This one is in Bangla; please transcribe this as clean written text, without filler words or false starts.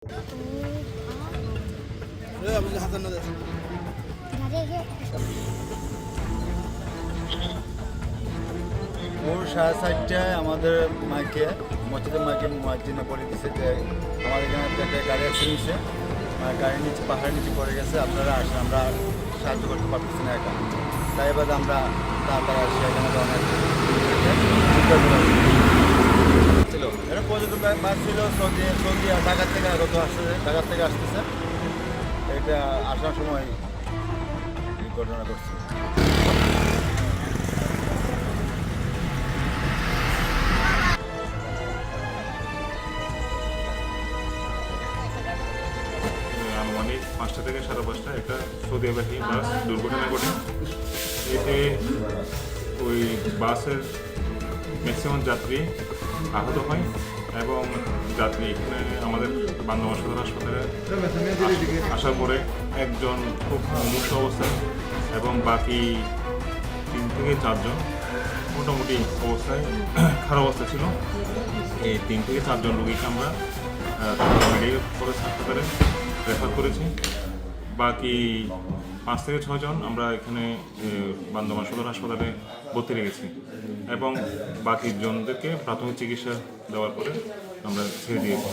ভোর 4:30টায় আমাদের মাইকে মসজিদের মাইকে মুয়াজ্জিনে বলে দিচ্ছে যে আমাদের এখানে একটা গাড়ি অ্যাক্সিডেন্ট হয়েছে, গাড়ির নিচে পাহাড়ের নিচে পড়ে গেছে, আপনারা আসেন, আমরা সাহায্য করতে পারতেছি না একা। তাই এবার আমরা তাড়াতাড়ি আসি, এখানে অনেক ছিল। এটা পর্যটন বাস ছিল সৌদি ঢাকা থেকে আগত আসছে, ঢাকা থেকে আসতেছে। এটা আসার সময় এই ঘটনা ঘটছে। আনুমানিক 5টা থেকে 5:30 একটা সৌদি আবাসী বাস দুর্ঘটনা ঘটে। এতে ওই বাসের ম্যাক্সিমাম যাত্রী আহত হয় এবং যাত্রী এখানে আমাদের বান্দরবান সদর হাসপাতালে আসার পরে একজন খুব মুমূর্ষু অবস্থায় এবং বাকি 3 থেকে 4 জন মোটামুটি অবস্থায় খারাপ অবস্থা ছিল। এই 3 থেকে 4 জন রোগীকে আমরা মেডিকেল কলেজ হাসপাতালে রেফার করেছি। বাকি 5 থেকে 6 জন আমরা এখানে বান্দরবান সদর হাসপাতালে ভর্তি রেখেছি এবং বাকি জনদেরকে প্রাথমিক চিকিৎসা দেওয়ার পরে আমরা ছেড়ে দিয়েছি।